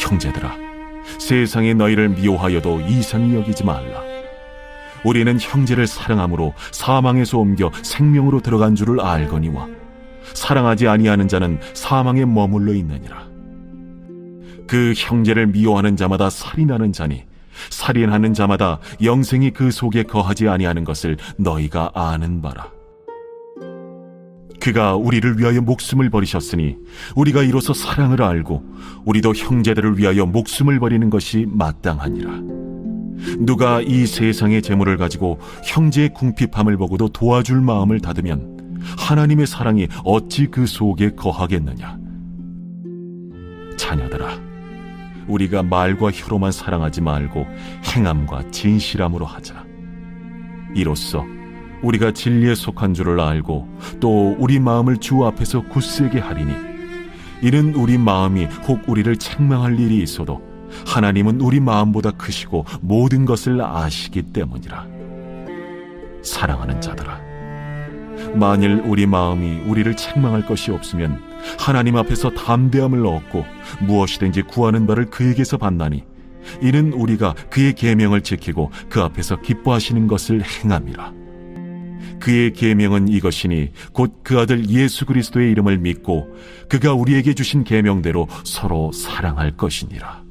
형제들아, 세상에 너희를 미워하여도 이상히 여기지 말라. 우리는 형제를 사랑함으로 사망에서 옮겨 생명으로 들어간 줄을 알거니와 사랑하지 아니하는 자는 사망에 머물러 있느니라. 그 형제를 미워하는 자마다 살인하는 자니 살인하는 자마다 영생이 그 속에 거하지 아니하는 것을 너희가 아는 바라. 그가 우리를 위하여 목숨을 버리셨으니 우리가 이로써 사랑을 알고 우리도 형제들을 위하여 목숨을 버리는 것이 마땅하니라. 누가 이 세상의 재물을 가지고 형제의 궁핍함을 보고도 도와줄 마음을 닫으면 하나님의 사랑이 어찌 그 속에 거하겠느냐. 자녀들아, 우리가 말과 혀로만 사랑하지 말고 행함과 진실함으로 하자. 이로써 우리가 진리에 속한 줄을 알고 또 우리 마음을 주 앞에서 굳세게 하리니, 이는 우리 마음이 혹 우리를 책망할 일이 있어도 하나님은 우리 마음보다 크시고 모든 것을 아시기 때문이라. 사랑하는 자들아, 만일 우리 마음이 우리를 책망할 것이 없으면 하나님 앞에서 담대함을 얻고 무엇이든지 구하는 바를 그에게서 받나니, 이는 우리가 그의 계명을 지키고 그 앞에서 기뻐하시는 것을 행함이라. 그의 계명은 이것이니 곧 그 아들 예수 그리스도의 이름을 믿고 그가 우리에게 주신 계명대로 서로 사랑할 것이니라.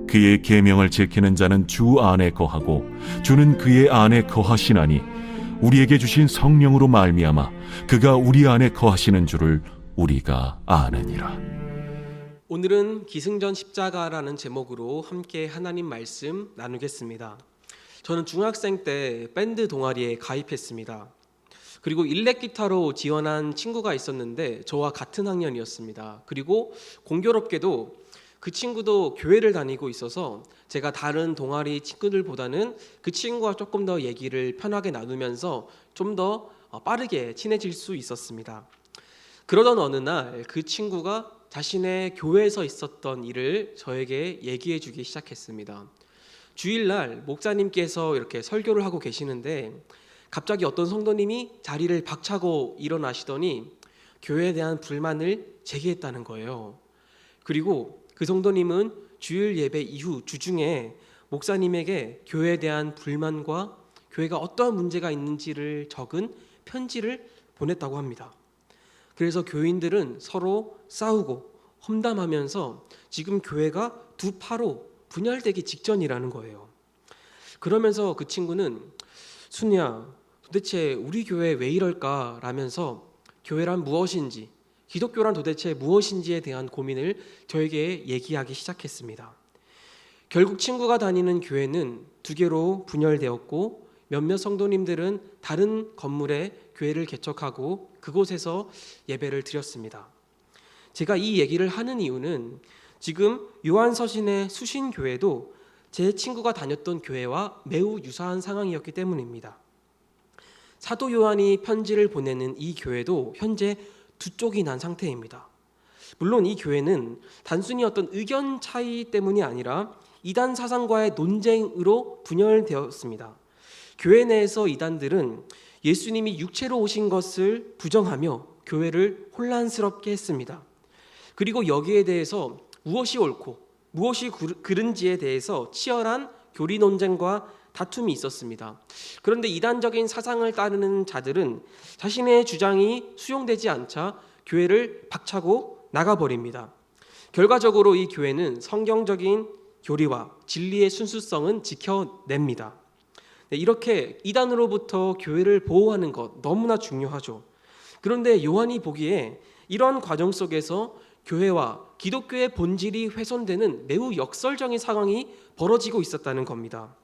그의 계명을 지키는 자는 주 안에 거하고 주는 그의 안에 거하시나니, 우리에게 주신 성령으로 말미암아 그가 우리 안에 거하시는 줄을 우리가 아느니라. 오늘은 기승전 십자가라는 제목으로 함께 하나님 말씀 나누겠습니다. 저는 중학생 때 밴드 동아리에 가입했습니다. 그리고 일렉 기타로 지원한 친구가 있었는데 저와 같은 학년이었습니다. 그리고 공교롭게도 그 친구도 교회를 다니고 있어서 제가 다른 동아리 친구들보다는 그 친구와 조금 더 얘기를 편하게 나누면서 좀 더 빠르게 친해질 수 있었습니다. 그러던 어느 날 그 친구가 자신의 교회에서 있었던 일을 저에게 얘기해 주기 시작했습니다. 주일날 목사님께서 이렇게 설교를 하고 계시는데 갑자기 어떤 성도님이 자리를 박차고 일어나시더니 교회에 대한 불만을 제기했다는 거예요. 그리고 그 성도님은 주일 예배 이후 주중에 목사님에게 교회에 대한 불만과 교회가 어떠한 문제가 있는지를 적은 편지를 보냈다고 합니다. 그래서 교인들은 서로 싸우고 험담하면서 지금 교회가 두 파로 분열되기 직전이라는 거예요. 그러면서 그 친구는 순이야, 도대체 우리 교회 왜 이럴까? 라면서 교회란 무엇인지, 기독교란 도대체 무엇인지에 대한 고민을 저에게 얘기하기 시작했습니다. 결국 친구가 다니는 교회는 두 개로 분열되었고 몇몇 성도님들은 다른 건물에 교회를 개척하고 그곳에서 예배를 드렸습니다. 제가 이 얘기를 하는 이유는 지금 요한서신의 수신교회도 제 친구가 다녔던 교회와 매우 유사한 상황이었기 때문입니다. 사도 요한이 편지를 보내는 이 교회도 현재 두 쪽이 난 상태입니다. 물론 이 교회는 단순히 어떤 의견 차이 때문이 아니라 이단 사상과의 논쟁으로 분열되었습니다. 교회 내에서 이단들은 예수님이 육체로 오신 것을 부정하며 교회를 혼란스럽게 했습니다. 그리고 여기에 대해서 무엇이 옳고 무엇이 그른지에 대해서 치열한 교리 논쟁과 다툼이 있었습니다. 그런데 이단적인 사상을 따르는 자들은 자신의 주장이 수용되지 않자 교회를 박차고 나가버립니다. 결과적으로 이 교회는 성경적인 교리와 진리의 순수성은 지켜냅니다. 이렇게 이단으로부터 교회를 보호하는 것 너무나 중요하죠. 그런데 요한이 보기에 이런 과정 속에서 교회와 기독교의 본질이 훼손되는 매우 역설적인 상황이 벌어지고 있었다는 겁니다.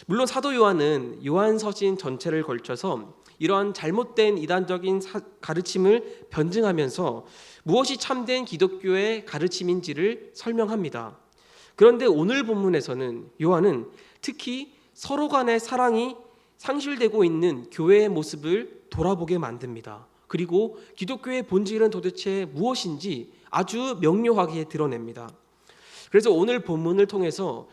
물론 사도 요한은 요한서신 전체를 걸쳐서 이러한 잘못된 이단적인 가르침을 변증하면서 무엇이 참된 기독교의 가르침인지를 설명합니다. 그런데 오늘 본문에서는 요한은 특히 서로 간의 사랑이 상실되고 있는 교회의 모습을 돌아보게 만듭니다. 그리고 기독교의 본질은 도대체 무엇인지 아주 명료하게 드러냅니다. 그래서 오늘 본문을 통해서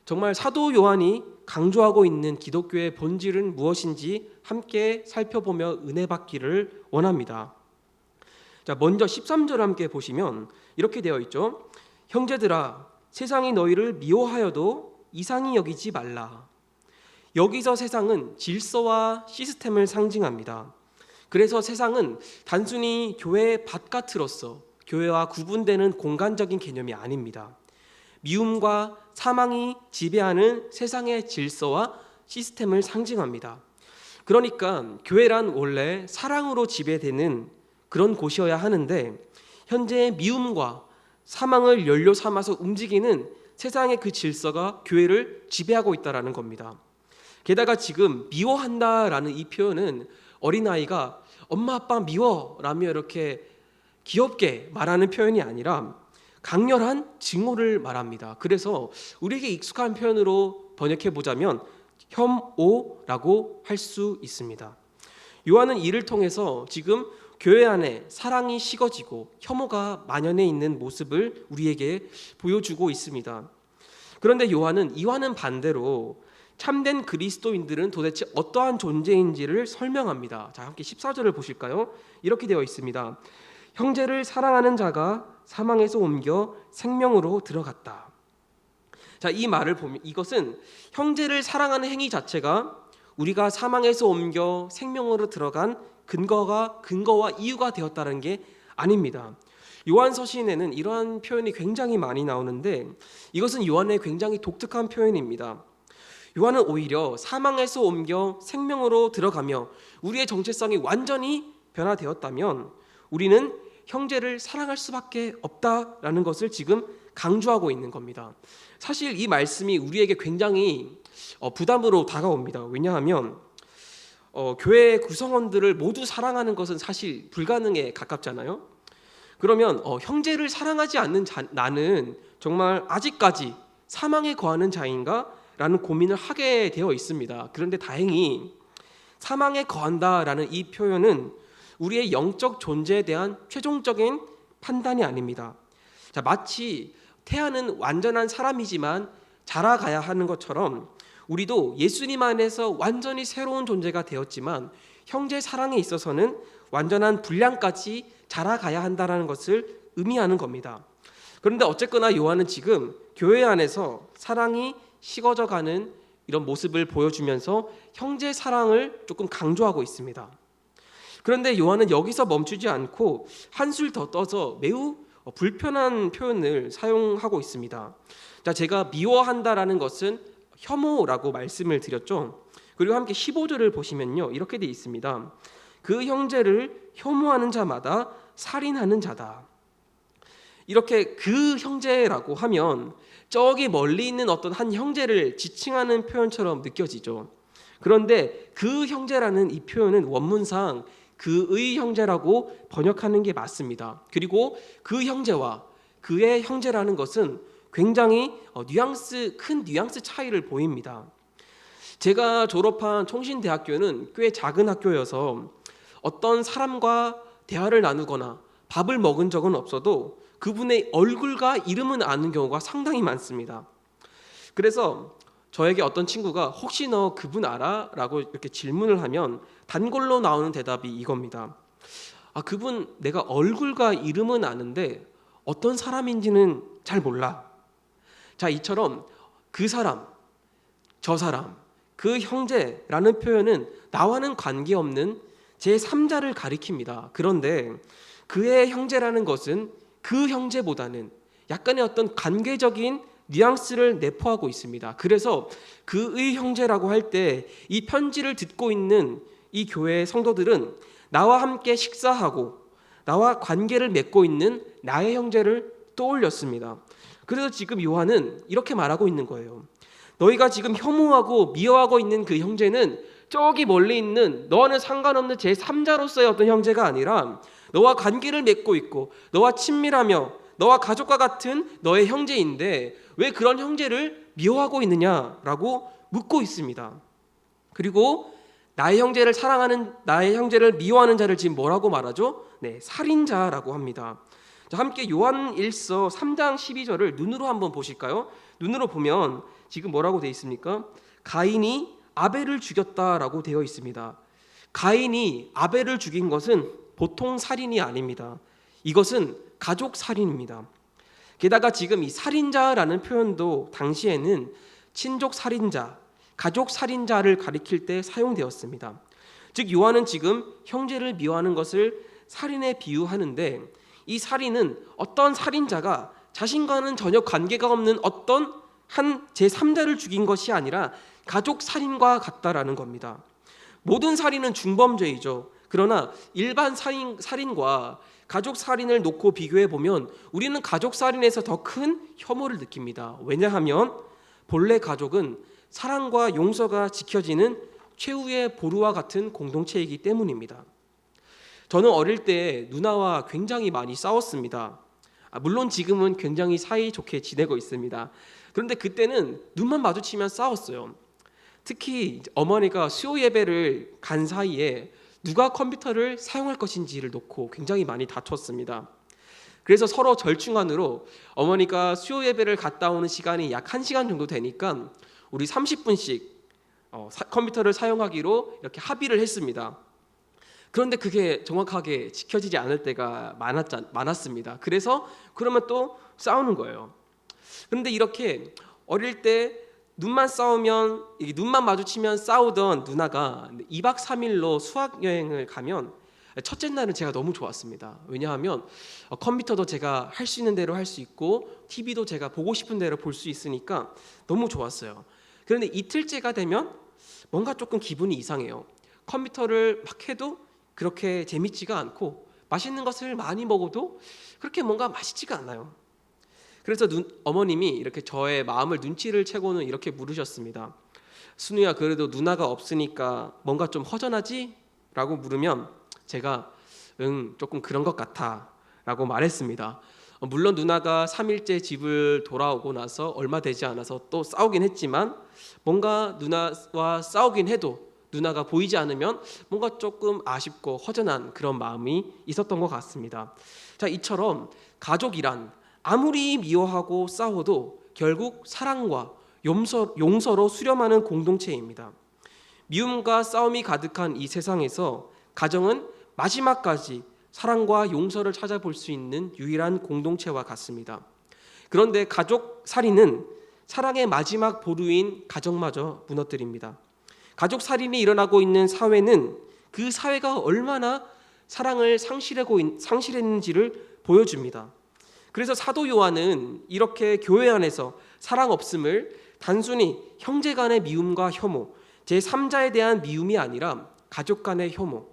정말 사도 요한이 강조하고 있는 기독교의 본질은 무엇인지 함께 살펴보며 은혜 받기를 원합니다. 자, 먼저 13절 함께 보시면 이렇게 되어 있죠. 형제들아, 세상이 너희를 미워하여도 이상히 여기지 말라. 여기서 세상은 질서와 시스템을 상징합니다. 그래서 세상은 단순히 교회의 바깥으로서 교회와 구분되는 공간적인 개념이 아닙니다. 미움과 사망이 지배하는 세상의 질서와 시스템을 상징합니다. 그러니까 교회란 원래 사랑으로 지배되는 그런 곳이어야 하는데, 현재의 미움과 사망을 연료 삼아서 움직이는 세상의 그 질서가 교회를 지배하고 있다는 겁니다. 게다가 지금 미워한다라는 이 표현은 어린아이가 엄마 아빠 미워라며 이렇게 귀엽게 말하는 표현이 아니라 강렬한 증오를 말합니다. 그래서 우리에게 익숙한 표현으로 번역해 보자면 혐오라고 할 수 있습니다. 요한은 이를 통해서 지금 교회 안에 사랑이 식어지고 혐오가 만연해 있는 모습을 우리에게 보여주고 있습니다. 그런데 요한은 이와는 반대로 참된 그리스도인들은 도대체 어떠한 존재인지를 설명합니다. 자, 함께 14절을 보실까요? 이렇게 되어 있습니다. 형제를 사랑하는 자가 사망에서 옮겨 생명으로 들어갔다. 자, 이 말을 보면 이것은 형제를 사랑하는 행위 자체가 우리가 사망에서 옮겨 생명으로 들어간 근거와 이유가 되었다는 게 아닙니다. 요한 서신에는 이러한 표현이 굉장히 많이 나오는데 이것은 요한의 굉장히 독특한 표현입니다. 요한은 오히려 사망에서 옮겨 생명으로 들어가며 우리의 정체성이 완전히 변화되었다면 우리는 형제를 사랑할 수밖에 없다라는 것을 지금 강조하고 있는 겁니다. 사실 이 말씀이 우리에게 굉장히 부담으로 다가옵니다. 왜냐하면 교회 구성원들을 모두 사랑하는 것은 사실 불가능에 가깝잖아요. 그러면 형제를 사랑하지 않는 나는 정말 아직까지 사망에 거하는 자인가? 라는 고민을 하게 되어 있습니다. 그런데 다행히 사망에 거한다라는 이 표현은 우리의 영적 존재에 대한 최종적인 판단이 아닙니다. 자, 마치 태아는 완전한 사람이지만 자라가야 하는 것처럼 우리도 예수님 안에서 완전히 새로운 존재가 되었지만 형제 사랑에 있어서는 완전한 분량까지 자라가야 한다는 것을 의미하는 겁니다. 그런데 어쨌거나 요한은 지금 교회 안에서 사랑이 식어져가는 이런 모습을 보여주면서 형제 사랑을 조금 강조하고 있습니다. 그런데 요한은 여기서 멈추지 않고 한술 더 떠서 매우 불편한 표현을 사용하고 있습니다. 자, 제가 미워한다라는 것은 혐오라고 말씀을 드렸죠. 그리고 함께 15절을 보시면요, 이렇게 되어 있습니다. 그 형제를 혐오하는 자마다 살인하는 자다. 이렇게 그 형제라고 하면 저기 멀리 있는 어떤 한 형제를 지칭하는 표현처럼 느껴지죠. 그런데 그 형제라는 이 표현은 원문상 그의 형제라고 번역하는 게 맞습니다. 그리고 그 형제와 그의 형제라는 것은 굉장히 큰 뉘앙스 차이를 보입니다. 제가 졸업한 총신대학교는 꽤 작은 학교여서 어떤 사람과 대화를 나누거나 밥을 먹은 적은 없어도 그분의 얼굴과 이름은 아는 경우가 상당히 많습니다. 그래서 저에게 어떤 친구가 혹시 너 그분 알아? 라고 이렇게 질문을 하면 단골로 나오는 대답이 이겁니다. 그분 내가 얼굴과 이름은 아는데 어떤 사람인지는 잘 몰라. 자, 이처럼 그 사람, 저 사람, 그 형제라는 표현은 나와는 관계없는 제3자를 가리킵니다. 그런데 그의 형제라는 것은 그 형제보다는 약간의 어떤 관계적인 뉘앙스를 내포하고 있습니다. 그래서 그의 형제라고 할 때 이 편지를 듣고 있는 이 교회의 성도들은 나와 함께 식사하고 나와 관계를 맺고 있는 나의 형제를 떠올렸습니다. 그래서 지금 요한은 이렇게 말하고 있는 거예요. 너희가 지금 혐오하고 미워하고 있는 그 형제는 저기 멀리 있는 너와는 상관없는 제3자로서의 어떤 형제가 아니라 너와 관계를 맺고 있고 너와 친밀하며 너와 가족과 같은 너의 형제인데 왜 그런 형제를 미워하고 있느냐라고 묻고 있습니다. 그리고 나의 형제를 사랑하는 나의 형제를 미워하는 자를 지금 뭐라고 말하죠? 네, 살인자라고 합니다. 자, 함께 요한 1서 3장 12절을 눈으로 한번 보실까요? 눈으로 보면 지금 뭐라고 되어 있습니까? 가인이 아벨을 죽였다라고 되어 있습니다. 가인이 아벨을 죽인 것은 보통 살인이 아닙니다. 이것은 가족 살인입니다. 게다가 지금 이 살인자라는 표현도 당시에는 친족 살인자, 가족 살인자를 가리킬 때 사용되었습니다. 즉 요한은 지금 형제를 미워하는 것을 살인에 비유하는데, 이 살인은 어떤 살인자가 자신과는 전혀 관계가 없는 어떤 한 제3자를 죽인 것이 아니라 가족 살인과 같다라는 겁니다. 모든 살인은 중범죄이죠. 그러나 일반 살인과 가족 살인을 놓고 비교해 보면 우리는 가족 살인에서 더 큰 혐오를 느낍니다. 왜냐하면 본래 가족은 사랑과 용서가 지켜지는 최후의 보루와 같은 공동체이기 때문입니다. 저는 어릴 때 누나와 굉장히 많이 싸웠습니다. 물론 지금은 굉장히 사이좋게 지내고 있습니다. 그런데 그때는 눈만 마주치면 싸웠어요. 특히 어머니가 수요 예배를 간 사이에 누가 컴퓨터를 사용할 것인지를 놓고 굉장히 많이 다퉜습니다. 그래서 서로 절충안으로 어머니가 수요 예배를 갔다 오는 시간이 약 1시간 정도 되니까 우리 30분씩 컴퓨터를 사용하기로 이렇게 합의를 했습니다. 그런데 그게 정확하게 지켜지지 않을 때가 많았습니다. 그래서 그러면 또 싸우는 거예요. 그런데 이렇게 어릴 때 눈만 마주치면 싸우던 누나가 2박 3일로 수학여행을 가면 첫째 날은 제가 너무 좋았습니다. 왜냐하면 컴퓨터도 제가 할 수 있는 대로 할 수 있고 TV도 제가 보고 싶은 대로 볼 수 있으니까 너무 좋았어요. 그런데 이틀째가 되면 뭔가 조금 기분이 이상해요. 컴퓨터를 막 해도 그렇게 재밌지가 않고 맛있는 것을 많이 먹어도 그렇게 뭔가 맛있지가 않아요. 그래서 어머님이 이렇게 저의 마음을 눈치를 채고는 이렇게 물으셨습니다. 순우야, 그래도 누나가 없으니까 뭔가 좀 허전하지? 라고 물으면 제가 조금 그런 것 같아 라고 말했습니다. 물론 누나가 3일째 집을 돌아오고 나서 얼마 되지 않아서 또 싸우긴 했지만 뭔가 누나와 싸우긴 해도 누나가 보이지 않으면 뭔가 조금 아쉽고 허전한 그런 마음이 있었던 것 같습니다. 자, 이처럼 가족이란 아무리 미워하고 싸워도 결국 사랑과 용서로 수렴하는 공동체입니다. 미움과 싸움이 가득한 이 세상에서 가정은 마지막까지 사랑과 용서를 찾아볼 수 있는 유일한 공동체와 같습니다. 그런데 가족 살인은 사랑의 마지막 보루인 가정마저 무너뜨립니다. 가족 살인이 일어나고 있는 사회는 그 사회가 얼마나 사랑을 상실했는지를 보여줍니다. 그래서 사도 요한은 이렇게 교회 안에서 사랑 없음을 단순히 형제 간의 미움과 혐오, 제3자에 대한 미움이 아니라 가족 간의 혐오,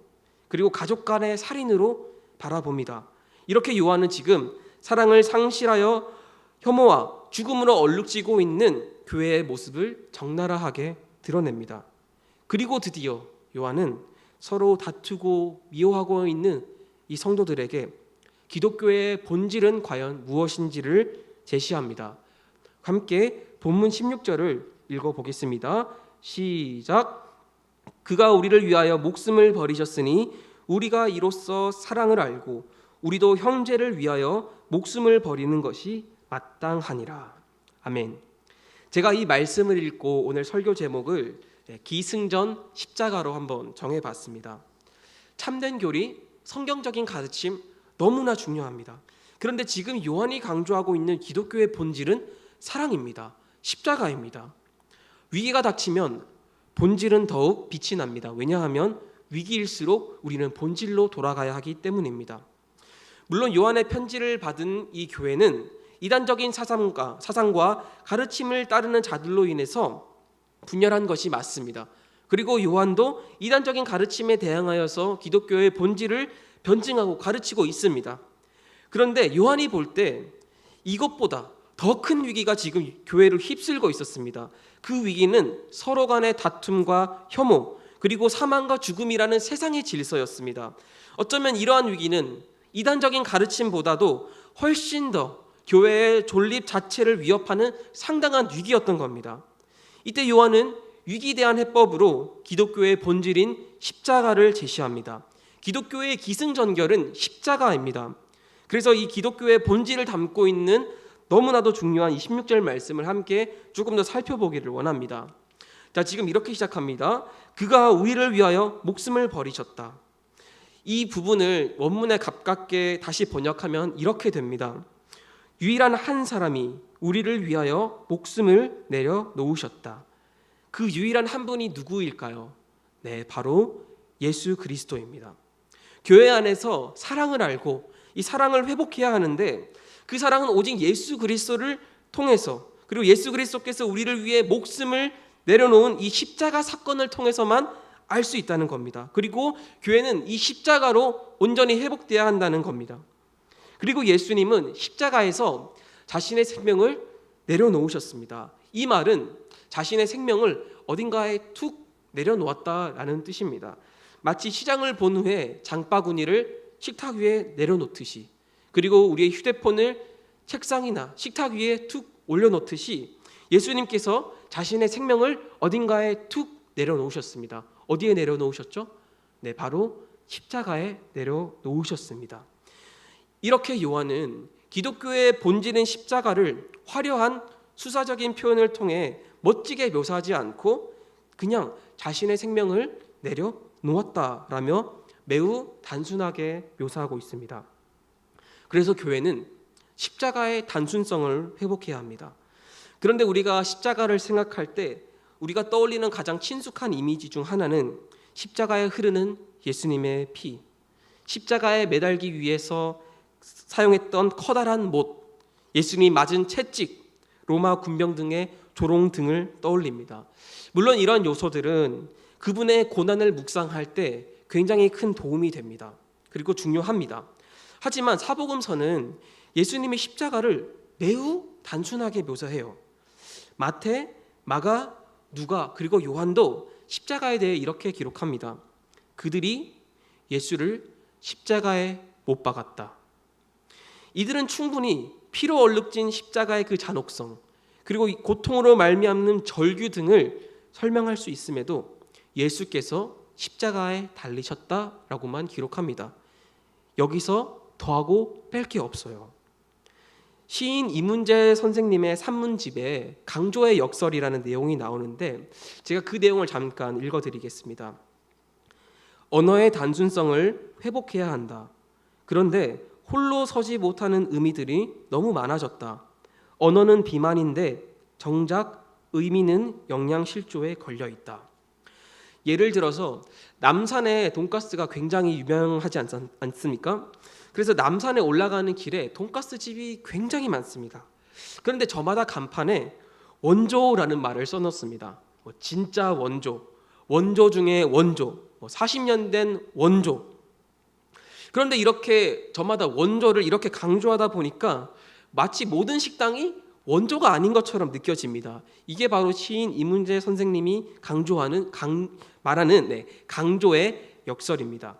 그리고 가족 간의 살인으로 바라봅니다. 이렇게 요한은 지금 사랑을 상실하여 혐오와 죽음으로 얼룩지고 있는 교회의 모습을 적나라하게 드러냅니다. 그리고 드디어 요한은 서로 다투고 미워하고 있는 이 성도들에게 기독교의 본질은 과연 무엇인지를 제시합니다. 함께 본문 16절을 읽어보겠습니다. 시작. 그가 우리를 위하여 목숨을 버리셨으니 우리가 이로써 사랑을 알고 우리도 형제를 위하여 목숨을 버리는 것이 마땅하니라. 아멘. 제가 이 말씀을 읽고 오늘 설교 제목을 기승전 십자가로 한번 정해봤습니다. 참된 교리, 성경적인 가르침 너무나 중요합니다. 그런데 지금 요한이 강조하고 있는 기독교의 본질은 사랑입니다. 십자가입니다. 위기가 닥치면 본질은 더욱 빛이 납니다. 왜냐하면 위기일수록 우리는 본질로 돌아가야 하기 때문입니다. 물론 요한의 편지를 받은 이 교회는 이단적인 사상과 가르침을 따르는 자들로 인해서 분열한 것이 맞습니다. 그리고 요한도 이단적인 가르침에 대항하여서 기독교의 본질을 변증하고 가르치고 있습니다. 그런데 요한이 볼 때 이것보다 더 큰 위기가 지금 교회를 휩쓸고 있었습니다. 그 위기는 서로 간의 다툼과 혐오, 그리고 사망과 죽음이라는 세상의 질서였습니다. 어쩌면 이러한 위기는 이단적인 가르침보다도 훨씬 더 교회의 존립 자체를 위협하는 상당한 위기였던 겁니다. 이때 요한은 위기대한 해법으로 기독교의 본질인 십자가를 제시합니다. 기독교의 기승전결은 십자가입니다. 그래서 이 기독교의 본질을 담고 있는 너무나도 중요한 이 16절 말씀을 함께 조금 더 살펴보기를 원합니다. 자, 지금 이렇게 시작합니다. 그가 우리를 위하여 목숨을 버리셨다. 이 부분을 원문에 가깝게 다시 번역하면 이렇게 됩니다. 유일한 한 사람이 우리를 위하여 목숨을 내려 놓으셨다. 그 유일한 한 분이 누구일까요? 네, 바로 예수 그리스도입니다. 교회 안에서 사랑을 알고 이 사랑을 회복해야 하는데 그 사랑은 오직 예수 그리스도를 통해서, 그리고 예수 그리스도께서 우리를 위해 목숨을 내려놓은 이 십자가 사건을 통해서만 알 수 있다는 겁니다. 그리고 교회는 이 십자가로 온전히 회복되어야 한다는 겁니다. 그리고 예수님은 십자가에서 자신의 생명을 내려놓으셨습니다. 이 말은 자신의 생명을 어딘가에 툭 내려놓았다라는 뜻입니다. 마치 시장을 본 후에 장바구니를 식탁 위에 내려놓듯이, 그리고 우리의 휴대폰을 책상이나 식탁 위에 툭 올려놓듯이 예수님께서 자신의 생명을 어딘가에 툭 내려놓으셨습니다. 어디에 내려놓으셨죠? 네, 바로 십자가에 내려놓으셨습니다. 이렇게 요한은 기독교의 본질인 십자가를 화려한 수사적인 표현을 통해 멋지게 묘사하지 않고 그냥 자신의 생명을 내려놓았다라며 매우 단순하게 묘사하고 있습니다. 그래서 교회는 십자가의 단순성을 회복해야 합니다. 그런데 우리가 십자가를 생각할 때 우리가 떠올리는 가장 친숙한 이미지 중 하나는 십자가에 흐르는 예수님의 피, 십자가에 매달기 위해서 사용했던 커다란 못, 예수님이 맞은 채찍, 로마 군병 등의 조롱 등을 떠올립니다. 물론 이런 요소들은 그분의 고난을 묵상할 때 굉장히 큰 도움이 됩니다. 그리고 중요합니다. 하지만 사복음서는 예수님의 십자가를 매우 단순하게 묘사해요. 마태, 마가, 누가, 그리고 요한도 십자가에 대해 이렇게 기록합니다. 그들이 예수를 십자가에 못 박았다. 이들은 충분히 피로 얼룩진 십자가의 그 잔혹성, 그리고 고통으로 말미암는 절규 등을 설명할 수 있음에도 예수께서 십자가에 달리셨다라고만 기록합니다. 여기서 더하고 뺄 게 없어요. 시인 이문재 선생님의 산문집에 강조의 역설이라는 내용이 나오는데 제가 그 내용을 잠깐 읽어드리겠습니다. 언어의 단순성을 회복해야 한다. 그런데 홀로 서지 못하는 의미들이 너무 많아졌다. 언어는 비만인데 정작 의미는 영양실조에 걸려있다. 예를 들어서 남산의 돈가스가 굉장히 유명하지 않습니까? 그래서 남산에 올라가는 길에 돈가스 집이 굉장히 많습니다. 그런데 저마다 간판에 원조라는 말을 써놓습니다. 진짜 원조, 원조 중에 원조, 40년 된 원조. 그런데 이렇게 저마다 원조를 이렇게 강조하다 보니까 마치 모든 식당이 원조가 아닌 것처럼 느껴집니다. 이게 바로 시인 이문재 선생님이 말하는 강조의 역설입니다.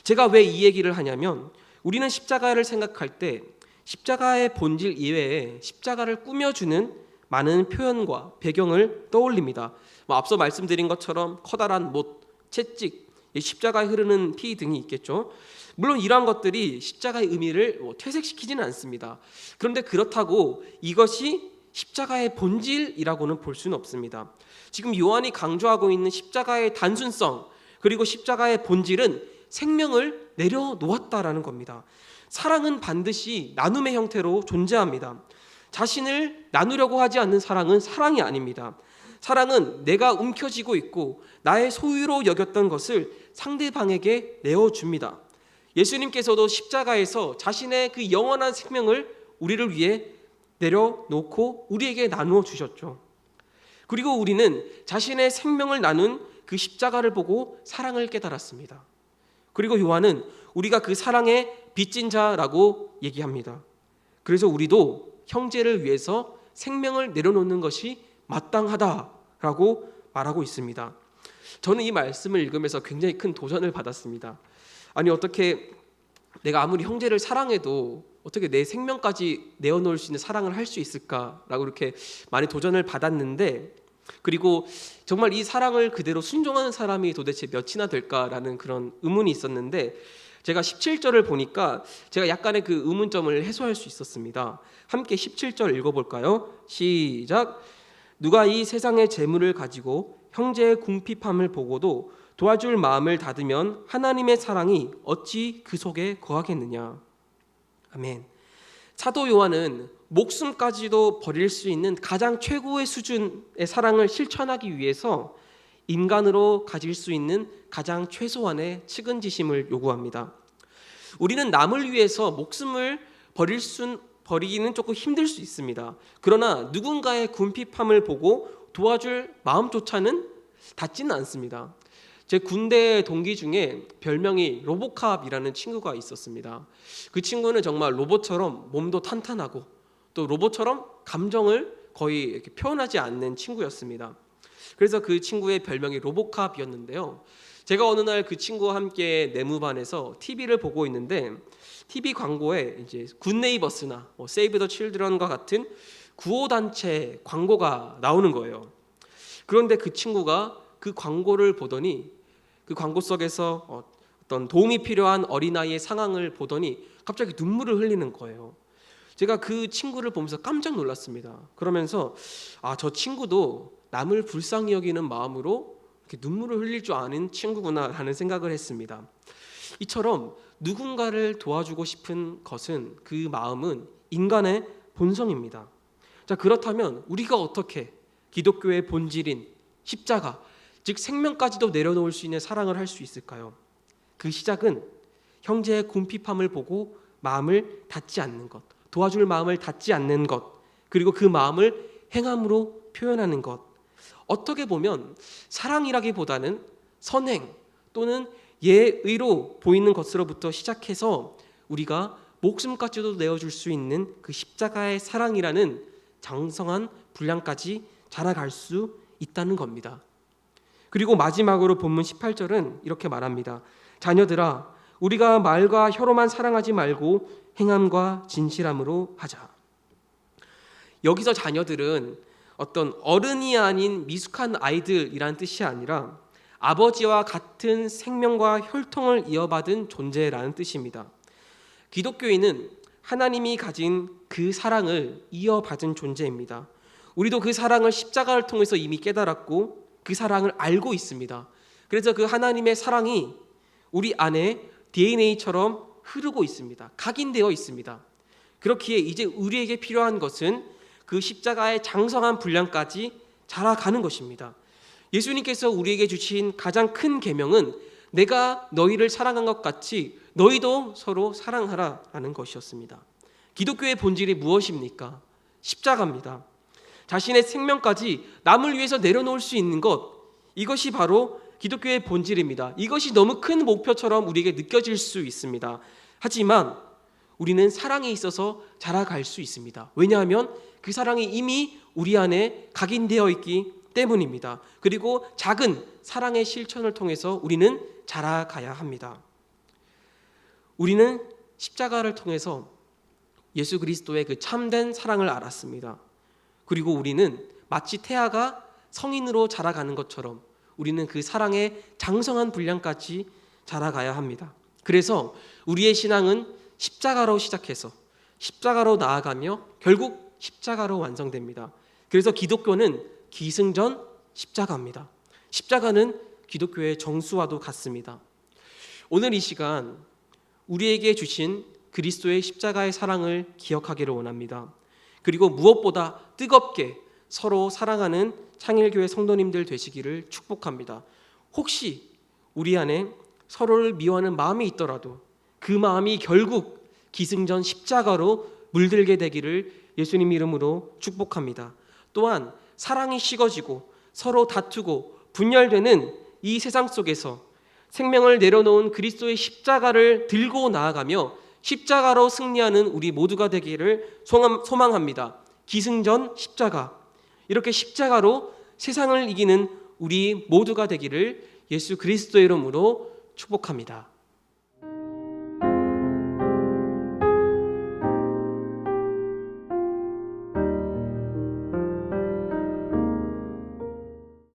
제가 왜 이 얘기를 하냐면 우리는 십자가를 생각할 때 십자가의 본질 이외에 십자가를 꾸며주는 많은 표현과 배경을 떠올립니다. 앞서 말씀드린 것처럼 커다란 못, 채찍, 십자가에 흐르는 피 등이 있겠죠. 물론 이러한 것들이 십자가의 의미를 퇴색시키지는 않습니다. 그런데 그렇다고 이것이 십자가의 본질이라고는 볼 수는 없습니다. 지금 요한이 강조하고 있는 십자가의 단순성, 그리고 십자가의 본질은 생명을 내려놓았다라는 겁니다. 사랑은 반드시 나눔의 형태로 존재합니다. 자신을 나누려고 하지 않는 사랑은 사랑이 아닙니다. 사랑은 내가 움켜쥐고 있고 나의 소유로 여겼던 것을 상대방에게 내어줍니다. 예수님께서도 십자가에서 자신의 그 영원한 생명을 우리를 위해 내려놓고 우리에게 나누어 주셨죠. 그리고 우리는 자신의 생명을 나눈 그 십자가를 보고 사랑을 깨달았습니다. 그리고 요한은 우리가 그 사랑의 빚진 자라고 얘기합니다. 그래서 우리도 형제를 위해서 생명을 내려놓는 것이 마땅하다라고 말하고 있습니다. 저는 이 말씀을 읽으면서 굉장히 큰 도전을 받았습니다. 아니 어떻게 내가 아무리 형제를 사랑해도 어떻게 내 생명까지 내어놓을 수 있는 사랑을 할 수 있을까라고 이렇게 많이 도전을 받았는데, 그리고 정말 이 사랑을 그대로 순종하는 사람이 도대체 몇이나 될까라는 그런 의문이 있었는데 제가 17절을 보니까 제가 약간의 그 의문점을 해소할 수 있었습니다. 함께 17절 읽어볼까요? 시작. 누가 이 세상의 재물을 가지고 형제의 궁핍함을 보고도 도와줄 마음을 닫으면 하나님의 사랑이 어찌 그 속에 거하겠느냐. 아멘. 사도 요한은 목숨까지도 버릴 수 있는 가장 최고의 수준의 사랑을 실천하기 위해서 인간으로 가질 수 있는 가장 최소한의 측은지심을 요구합니다. 우리는 남을 위해서 목숨을 버리기는 조금 힘들 수 있습니다. 그러나 누군가의 궁핍함을 보고 도와줄 마음조차는 닿지는 않습니다. 제 군대 동기 중에 별명이 로보캅이라는 친구가 있었습니다. 그 친구는 정말 로봇처럼 몸도 탄탄하고 또 로봇처럼 감정을 거의 이렇게 표현하지 않는 친구였습니다. 그래서 그 친구의 별명이 로보캅이었는데요. 제가 어느 날 그 친구와 함께 내무반에서 TV를 보고 있는데 TV 광고에 이제 굿네이버스나 세이브 더 칠드런과 같은 구호단체 광고가 나오는 거예요. 그런데 그 친구가 그 광고를 보더니 그 광고 속에서 어떤 도움이 필요한 어린아이의 상황을 보더니 갑자기 눈물을 흘리는 거예요. 제가 그 친구를 보면서 깜짝 놀랐습니다. 그러면서 저 친구도 남을 불쌍히 여기는 마음으로 이렇게 눈물을 흘릴 줄 아는 친구구나라는 생각을 했습니다. 이처럼 누군가를 도와주고 싶은 것은 그 마음은 인간의 본성입니다. 자, 그렇다면 우리가 어떻게 기독교의 본질인 십자가, 즉 생명까지도 내려놓을 수 있는 사랑을 할 수 있을까요? 그 시작은 형제의 궁핍함을 보고 마음을 닫지 않는 것, 도와줄 마음을 닫지 않는 것, 그리고 그 마음을 행함으로 표현하는 것. 어떻게 보면 사랑이라기보다는 선행 또는 예의로 보이는 것으로부터 시작해서 우리가 목숨까지도 내어줄 수 있는 그 십자가의 사랑이라는 장성한 분량까지 자라갈 수 있다는 겁니다. 그리고 마지막으로 본문 18절은 이렇게 말합니다. 자녀들아, 우리가 말과 혀로만 사랑하지 말고 행함과 진실함으로 하자. 여기서 자녀들은 어떤 어른이 아닌 미숙한 아이들이란 뜻이 아니라 아버지와 같은 생명과 혈통을 이어받은 존재라는 뜻입니다. 기독교인은 하나님이 가진 그 사랑을 이어받은 존재입니다. 우리도 그 사랑을 십자가를 통해서 이미 깨달았고 그 사랑을 알고 있습니다. 그래서 그 하나님의 사랑이 우리 안에 DNA처럼 흐르고 있습니다. 각인되어 있습니다. 그렇기에 이제 우리에게 필요한 것은 그 십자가의 장성한 분량까지 자라가는 것입니다. 예수님께서 우리에게 주신 가장 큰 계명은 내가 너희를 사랑한 것 같이 너희도 서로 사랑하라라는 것이었습니다. 기독교의 본질이 무엇입니까? 십자가입니다. 자신의 생명까지 남을 위해서 내려놓을 수 있는 것, 이것이 바로 기독교의 본질입니다. 이것이 너무 큰 목표처럼 우리에게 느껴질 수 있습니다. 하지만 우리는 사랑에 있어서 자라갈 수 있습니다. 왜냐하면 그 사랑이 이미 우리 안에 각인되어 있기 때문입니다. 그리고 작은 사랑의 실천을 통해서 우리는 자라가야 합니다. 우리는 십자가를 통해서 예수 그리스도의 그 참된 사랑을 알았습니다. 그리고 우리는 마치 태아가 성인으로 자라가는 것처럼 우리는 그 사랑의 장성한 분량까지 자라가야 합니다. 그래서 우리의 신앙은 십자가로 시작해서 십자가로 나아가며 결국 십자가로 완성됩니다. 그래서 기독교는 기승전 십자가입니다. 십자가는 기독교의 정수와도 같습니다. 오늘 이 시간 우리에게 주신 그리스도의 십자가의 사랑을 기억하기를 원합니다. 그리고 무엇보다 뜨겁게 서로 사랑하는 창일교회 성도님들 되시기를 축복합니다. 혹시 우리 안에 서로를 미워하는 마음이 있더라도 그 마음이 결국 기승전 십자가로 물들게 되기를 예수님 이름으로 축복합니다. 또한 사랑이 식어지고 서로 다투고 분열되는 이 세상 속에서 생명을 내려놓은 그리스도의 십자가를 들고 나아가며 십자가로 승리하는 우리 모두가 되기를 소망합니다. 기승전 십자가, 이렇게 십자가로 세상을 이기는 우리 모두가 되기를 예수 그리스도의 이름으로 축복합니다.